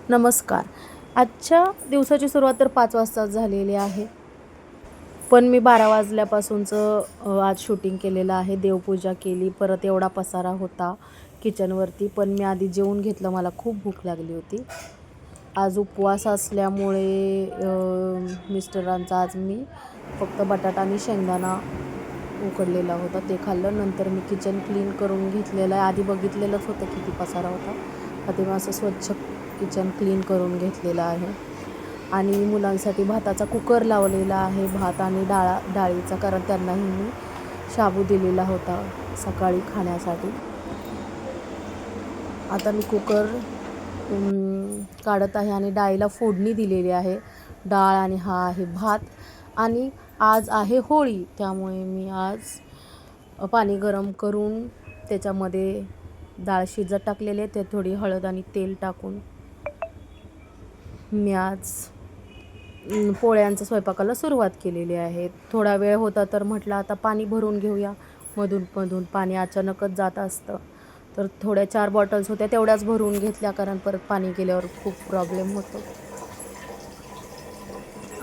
नमस्कार. आजच्या दिवसाची सुरुवात तर 5 वाजताच झालेली आहे. पण मी 12 वाजल्यापासूनचं आज शूटिंग केलेलं आहे. देवपूजा केली, परत एवढा पसारा होता किचनवरती. पण मी आधी जेवून घेतलं, मला खूप भूक लागली होती. आज उपवास असल्यामुळे मिस्टरांचा आज मी फक्त बटाटा आणि शेंगदाणा उकडलेला होता ते खाल्लं. नंतर मी किचन क्लीन करून घेतलेलं आहे. आधी बघितलेलंच होतं किती पसारा होता. आता मी असं स्वच्छ किचन क्लीन करून घेतलेलं आहे. आणि मुलांसाठी भाताचा कुकर लावलेला आहे, भात आणि डाळीचा, कारण त्यांनाही मी शाबू दिलेला होता सकाळी खाण्यासाठी. आता मी कुकर काढत आहे आणि डाळीला फोडणी दिलेली आहे. डाळ आणि हा आहे भात. आणि आज आहे होळी, त्यामुळे मी आज पाणी गरम करून त्याच्यामध्ये डाळ शिजत टाकलेले, ते थोडी हळद आणि तेल टाकून मी आज पोळ्यांच्या स्वयंपाकाला सुरुवात केलेली आहे. थोडा वेळ होता तर म्हटलं आता पाणी भरून घेऊया. मधून पाणी अचानकच जात असतं, तर थोड्या 4 बॉटल्स होत्या तेवढ्याच भरून घेतल्या, कारण परत पाणी गेल्यावर खूप प्रॉब्लेम होतो.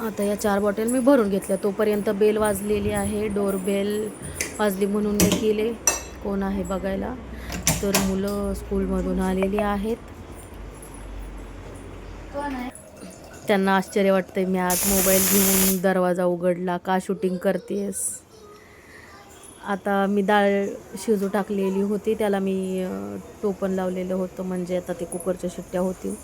आता या 4 बॉटल मी भरून घेतल्या. तोपर्यंत बेल वाजलेली आहे, डोर बेल वाजली म्हणून मी गेले कोण आहे बघायला. तर मुलं स्कूलमधून आलेली आहेत. त्यांना आश्चर्य वाटतंय, मी आज मोबाईल घेऊन दरवाजा उघडला, का शूटिंग करतेस. आता मी डाळ शिजू टाकलेली होती, त्याला मी टोपण लावलेलं होतं, म्हणजे आता ते कुकरच्या शिट्ट्या होतील.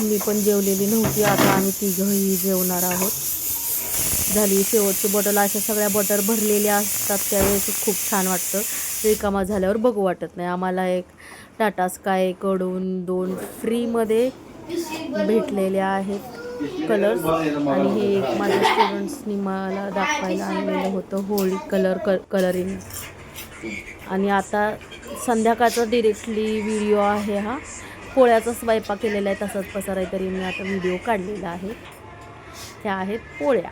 मी पण जेवलेली नव्हती. आता आम्ही तिघंही जेवणार आहोत. झाली शेवटची बॉटल. अशा सगळ्या बॉटल भरलेल्या असतात त्यावेळेस खूप छान वाटतं. रिकामा झाल्यावर बघू वाटत नाही. आम्हाला एक टाटा स्कायकडून 2 फ्रीमध्ये भेटलेले आहेत कलर्स. आणि हे एक माझ्या स्टुडंट्सनी मला दाखवायला आणलेलं होतं, होळी कलरिंग. आणि आता संध्याकाळचा डिरेक्टली व्हिडिओ आहे हा. पोळ्याचा स्वयंपाक केलेला आहे, तसंच पसार आहे, तरी मी आता व्हिडिओ काढलेला आहे. त्या आहेत पोळ्या,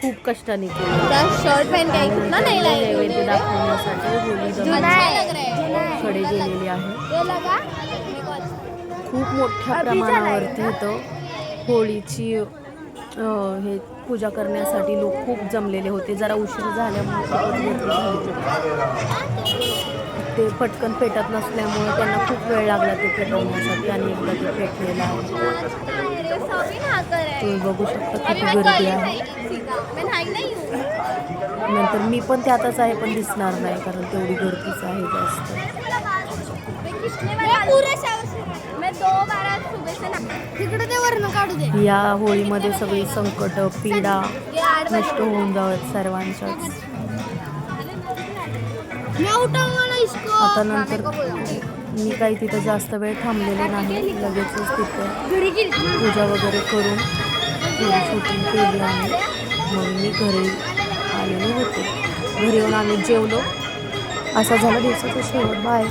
खूप कष्टाने केलेल्या. नैवेद्य दाखवण्यासाठी होळी कडे गेलेली आहे. खूप मोठ्या प्रमाणावरती इथं होळीची हे पूजा करण्यासाठी लोक खूप जमलेले होते. जरा उशीर झाल्यामुळे ते पटकन पेटत नसल्यामुळे त्यांना खूप वेळ लागला ते पेटवण्यासाठी, आणि एकदा ते पेटलेलं आहे. तुम्ही बघू शकता किती गर्दी आहे. नंतर मी पण त्यातच आहे, पण दिसणार नाही कारण तेवढी गर्दीच आहे जास्त. या होळीमध्ये सगळी संकट, पीडा नष्ट होऊन जावं सर्वांच्याच. आता नंतर मी काही तिथं जास्त वेळ थांबलेले नाही, लगेचच तिथं पूजा वगैरे करून थोडी शूटिंग केली आणि मग मी घरी आलेले होते. घरी येऊन आम्ही जेवलो. असा झाला दिवसाचा शेवट. बाय.